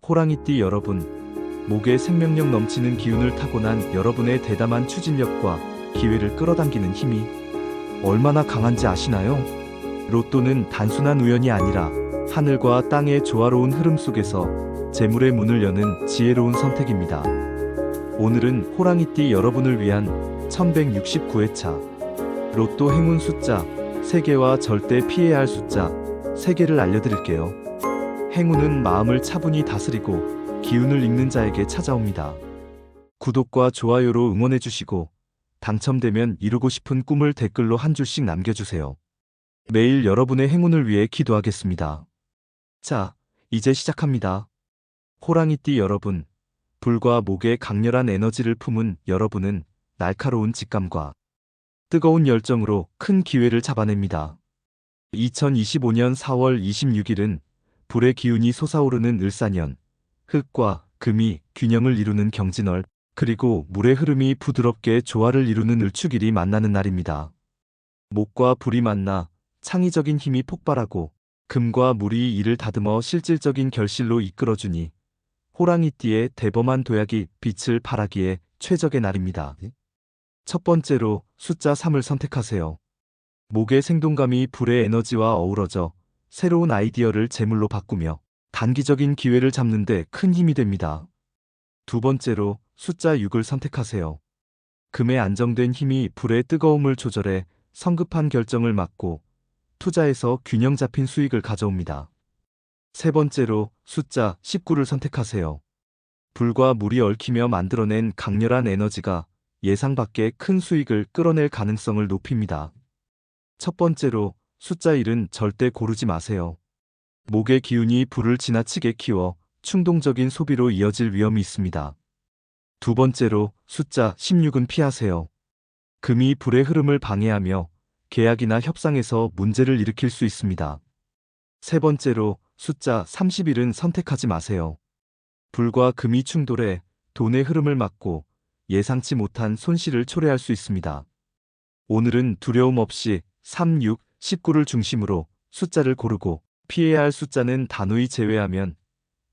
호랑이띠 여러분, 목에 생명력 넘치는 기운을 타고난 여러분의 대담한 추진력과 기회를 끌어당기는 힘이 얼마나 강한지 아시나요? 로또는 단순한 우연이 아니라 하늘과 땅의 조화로운 흐름 속에서 재물의 문을 여는 지혜로운 선택입니다. 오늘은 호랑이띠 여러분을 위한 1169회차 로또 행운 숫자 3개와 절대 피해야 할 숫자 3개를 알려드릴게요. 행운은 마음을 차분히 다스리고 기운을 읽는 자에게 찾아옵니다. 구독과 좋아요로 응원해주시고 당첨되면 이루고 싶은 꿈을 댓글로 한 줄씩 남겨주세요. 매일 여러분의 행운을 위해 기도하겠습니다. 자, 이제 시작합니다. 호랑이띠 여러분, 불과 목에 강렬한 에너지를 품은 여러분은 날카로운 직감과 뜨거운 열정으로 큰 기회를 잡아냅니다. 2025년 4월 26일은 불의 기운이 솟아오르는 을사년, 흙과 금이 균형을 이루는 경진월, 그리고 물의 흐름이 부드럽게 조화를 이루는 을축일이 만나는 날입니다. 목과 불이 만나 창의적인 힘이 폭발하고 금과 물이 이를 다듬어 실질적인 결실로 이끌어주니 호랑이띠의 대범한 도약이 빛을 발하기에 최적의 날입니다. 첫 번째로 숫자 3을 선택하세요. 목의 생동감이 불의 에너지와 어우러져 새로운 아이디어를 재물로 바꾸며 단기적인 기회를 잡는 데 큰 힘이 됩니다. 두 번째로 숫자 6을 선택하세요. 금의 안정된 힘이 불의 뜨거움을 조절해 성급한 결정을 막고 투자에서 균형 잡힌 수익을 가져옵니다. 세 번째로 숫자 19를 선택하세요. 불과 물이 얽히며 만들어낸 강렬한 에너지가 예상 밖의 큰 수익을 끌어낼 가능성을 높입니다. 첫 번째로 숫자 1은 절대 고르지 마세요. 목의 기운이 불을 지나치게 키워 충동적인 소비로 이어질 위험이 있습니다. 두 번째로 숫자 16은 피하세요. 금이 불의 흐름을 방해하며 계약이나 협상에서 문제를 일으킬 수 있습니다. 세 번째로 숫자 31은 선택하지 마세요. 불과 금이 충돌해 돈의 흐름을 막고 예상치 못한 손실을 초래할 수 있습니다. 오늘은 두려움 없이 3, 6, 19를 중심으로 숫자를 고르고 피해야 할 숫자는 단호히 제외하면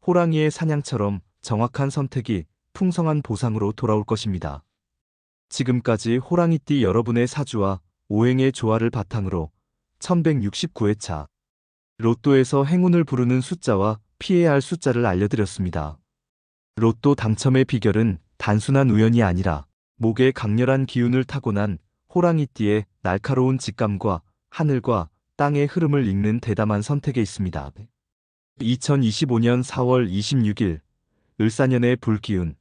호랑이의 사냥처럼 정확한 선택이 풍성한 보상으로 돌아올 것입니다. 지금까지 호랑이띠 여러분의 사주와 오행의 조화를 바탕으로 1169회차 로또에서 행운을 부르는 숫자와 피해야 할 숫자를 알려드렸습니다. 로또 당첨의 비결은 단순한 우연이 아니라 목에 강렬한 기운을 타고난 호랑이띠의 날카로운 직감과 하늘과 땅의 흐름을 읽는 대담한 선택에 있습니다. 2025년 4월 26일 을사년의 불기운,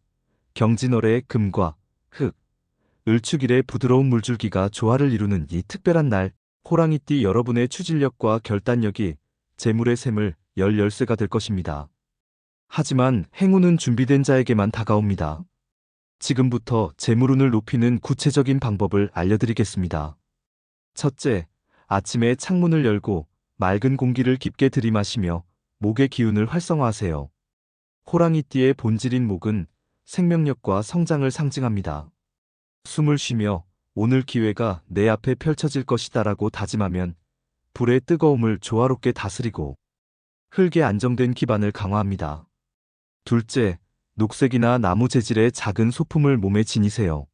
경진월의 금과 흙, 을축일의 부드러운 물줄기가 조화를 이루는 이 특별한 날, 호랑이띠 여러분의 추진력과 결단력이 재물의 샘을 열 열쇠가 될 것입니다. 하지만 행운은 준비된 자에게만 다가옵니다. 지금부터 재물운을 높이는 구체적인 방법을 알려드리겠습니다. 첫째, 아침에 창문을 열고 맑은 공기를 깊게 들이마시며 목의 기운을 활성화하세요. 호랑이띠의 본질인 목은 생명력과 성장을 상징합니다. 숨을 쉬며 오늘 기회가 내 앞에 펼쳐질 것이다라고 다짐하면 불의 뜨거움을 조화롭게 다스리고 흙의 안정된 기반을 강화합니다. 둘째, 녹색이나 나무 재질의 작은 소품을 몸에 지니세요.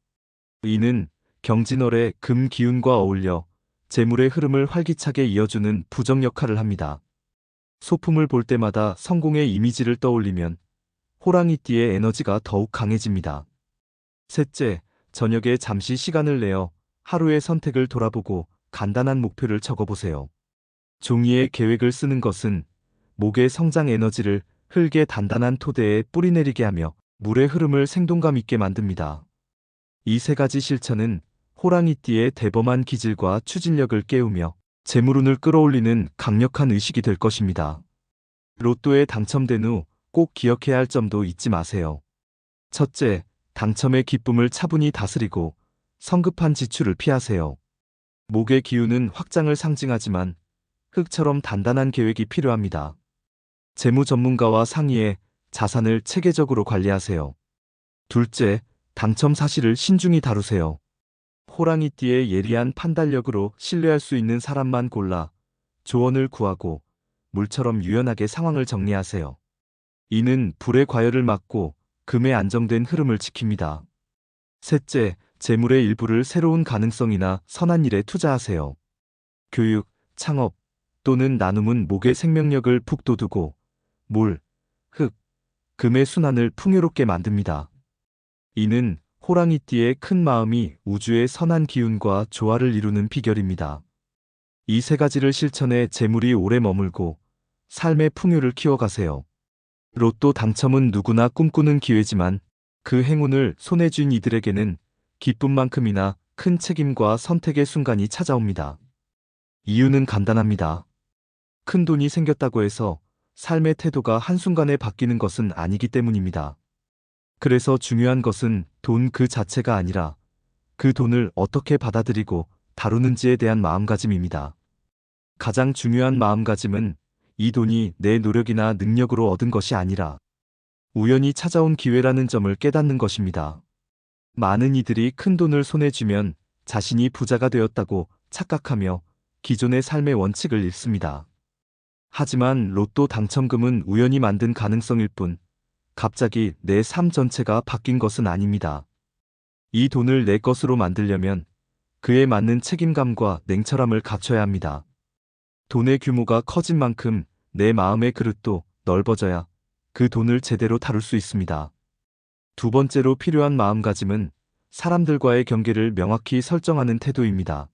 이는 경진월의 금 기운과 어울려 재물의 흐름을 활기차게 이어주는 부적 역할을 합니다. 소품을 볼 때마다 성공의 이미지를 떠올리면 호랑이띠의 에너지가 더욱 강해집니다. 셋째, 저녁에 잠시 시간을 내어 하루의 선택을 돌아보고 간단한 목표를 적어보세요. 종이에 계획을 쓰는 것은 목의 성장 에너지를 흙의 단단한 토대에 뿌리내리게 하며 물의 흐름을 생동감 있게 만듭니다. 이 세 가지 실천은 호랑이띠의 대범한 기질과 추진력을 깨우며 재물운을 끌어올리는 강력한 의식이 될 것입니다. 로또에 당첨된 후 꼭 기억해야 할 점도 잊지 마세요. 첫째, 당첨의 기쁨을 차분히 다스리고 성급한 지출을 피하세요. 목의 기운은 확장을 상징하지만 흙처럼 단단한 계획이 필요합니다. 재무 전문가와 상의해 자산을 체계적으로 관리하세요. 둘째, 당첨 사실을 신중히 다루세요. 호랑이띠의 예리한 판단력으로 신뢰할 수 있는 사람만 골라 조언을 구하고 물처럼 유연하게 상황을 정리하세요. 이는 불의 과열을 막고 금의 안정된 흐름을 지킵니다. 셋째, 재물의 일부를 새로운 가능성이나 선한 일에 투자하세요. 교육, 창업 또는 나눔은 목의 생명력을 북돋우고 물, 흙, 금의 순환을 풍요롭게 만듭니다. 이는 호랑이띠의 큰 마음이 우주의 선한 기운과 조화를 이루는 비결입니다. 이 세 가지를 실천해 재물이 오래 머물고 삶의 풍요를 키워가세요. 로또 당첨은 누구나 꿈꾸는 기회지만 그 행운을 손에 쥔 이들에게는 기쁨만큼이나 큰 책임과 선택의 순간이 찾아옵니다. 이유는 간단합니다. 큰 돈이 생겼다고 해서 삶의 태도가 한순간에 바뀌는 것은 아니기 때문입니다. 그래서 중요한 것은 돈 그 자체가 아니라 그 돈을 어떻게 받아들이고 다루는지에 대한 마음가짐입니다. 가장 중요한 마음가짐은 이 돈이 내 노력이나 능력으로 얻은 것이 아니라 우연히 찾아온 기회라는 점을 깨닫는 것입니다. 많은 이들이 큰 돈을 손에 쥐면 자신이 부자가 되었다고 착각하며 기존의 삶의 원칙을 잃습니다. 하지만 로또 당첨금은 우연히 만든 가능성일 뿐 갑자기 내 삶 전체가 바뀐 것은 아닙니다. 이 돈을 내 것으로 만들려면 그에 맞는 책임감과 냉철함을 갖춰야 합니다. 돈의 규모가 커진 만큼 내 마음의 그릇도 넓어져야 그 돈을 제대로 다룰 수 있습니다. 두 번째로 필요한 마음가짐은 사람들과의 경계를 명확히 설정하는 태도입니다.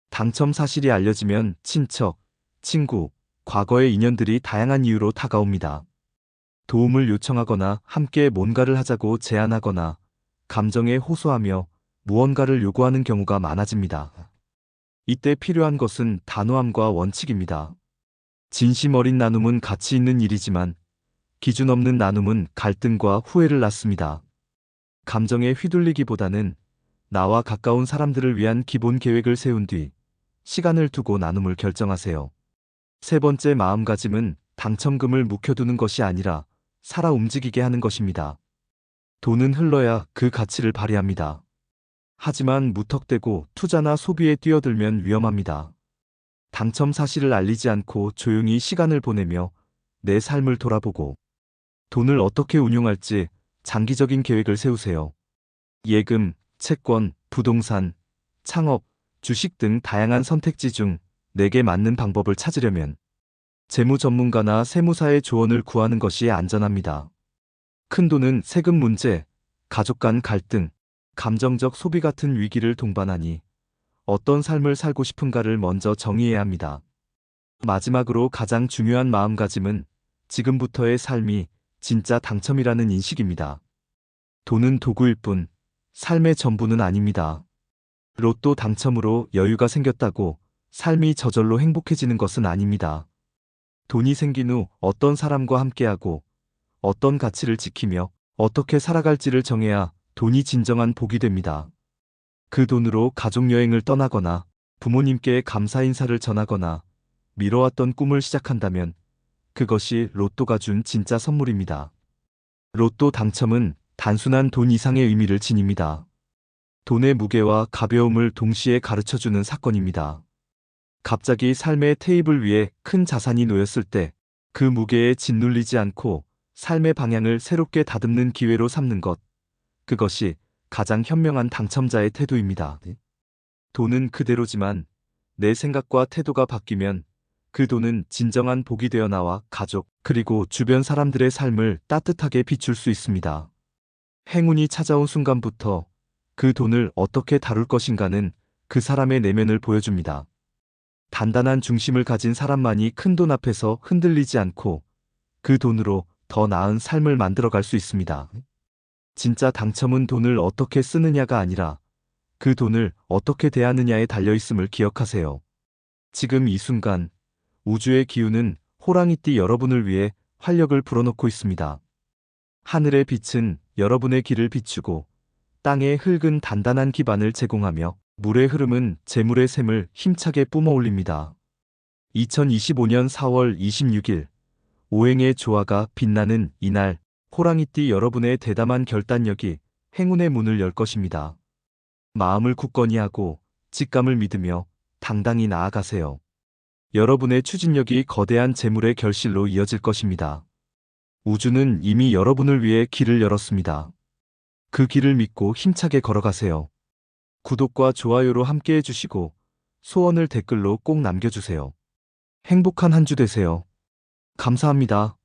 당첨 사실이 알려지면 친척, 친구, 과거의 인연들이 다양한 이유로 다가옵니다. 도움을 요청하거나 함께 뭔가를 하자고 제안하거나 감정에 호소하며 무언가를 요구하는 경우가 많아집니다. 이때 필요한 것은 단호함과 원칙입니다. 진심 어린 나눔은 가치 있는 일이지만 기준 없는 나눔은 갈등과 후회를 낳습니다. 감정에 휘둘리기보다는 나와 가까운 사람들을 위한 기본 계획을 세운 뒤 시간을 두고 나눔을 결정하세요. 세 번째 마음가짐은 당첨금을 묵혀두는 것이 아니라 살아 움직이게 하는 것입니다. 돈은 흘러야 그 가치를 발휘합니다. 하지만 무턱대고 투자나 소비에 뛰어들면 위험합니다. 당첨 사실을 알리지 않고 조용히 시간을 보내며 내 삶을 돌아보고 돈을 어떻게 운용할지 장기적인 계획을 세우세요. 예금, 채권, 부동산, 창업, 주식 등 다양한 선택지 중 내게 맞는 방법을 찾으려면 재무 전문가나 세무사의 조언을 구하는 것이 안전합니다. 큰 돈은 세금 문제, 가족 간 갈등, 감정적 소비 같은 위기를 동반하니 어떤 삶을 살고 싶은가를 먼저 정의해야 합니다. 마지막으로 가장 중요한 마음가짐은 지금부터의 삶이 진짜 당첨이라는 인식입니다. 돈은 도구일 뿐 삶의 전부는 아닙니다. 로또 당첨으로 여유가 생겼다고 삶이 저절로 행복해지는 것은 아닙니다. 돈이 생긴 후 어떤 사람과 함께하고 어떤 가치를 지키며 어떻게 살아갈지를 정해야 돈이 진정한 복이 됩니다. 그 돈으로 가족여행을 떠나거나 부모님께 감사 인사를 전하거나 미뤄왔던 꿈을 시작한다면 그것이 로또가 준 진짜 선물입니다. 로또 당첨은 단순한 돈 이상의 의미를 지닙니다. 돈의 무게와 가벼움을 동시에 가르쳐주는 사건입니다. 갑자기 삶의 테이블 위에 큰 자산이 놓였을 때 그 무게에 짓눌리지 않고 삶의 방향을 새롭게 다듬는 기회로 삼는 것, 그것이 가장 현명한 당첨자의 태도입니다. 돈은 그대로지만 내 생각과 태도가 바뀌면 그 돈은 진정한 복이 되어 나와 가족 그리고 주변 사람들의 삶을 따뜻하게 비출 수 있습니다. 행운이 찾아온 순간부터 그 돈을 어떻게 다룰 것인가는 그 사람의 내면을 보여줍니다. 단단한 중심을 가진 사람만이 큰 돈 앞에서 흔들리지 않고 그 돈으로 더 나은 삶을 만들어갈 수 있습니다. 진짜 당첨은 돈을 어떻게 쓰느냐가 아니라 그 돈을 어떻게 대하느냐에 달려있음을 기억하세요. 지금 이 순간 우주의 기운은 호랑이띠 여러분을 위해 활력을 불어넣고 있습니다. 하늘의 빛은 여러분의 길을 비추고 땅의 흙은 단단한 기반을 제공하며 물의 흐름은 재물의 샘을 힘차게 뿜어올립니다. 2025년 4월 26일 오행의 조화가 빛나는 이날 호랑이띠 여러분의 대담한 결단력이 행운의 문을 열 것입니다. 마음을 굳건히 하고 직감을 믿으며 당당히 나아가세요. 여러분의 추진력이 거대한 재물의 결실로 이어질 것입니다. 우주는 이미 여러분을 위해 길을 열었습니다. 그 길을 믿고 힘차게 걸어가세요. 구독과 좋아요로 함께 해주시고 소원을 댓글로 꼭 남겨주세요. 행복한 한 주 되세요. 감사합니다.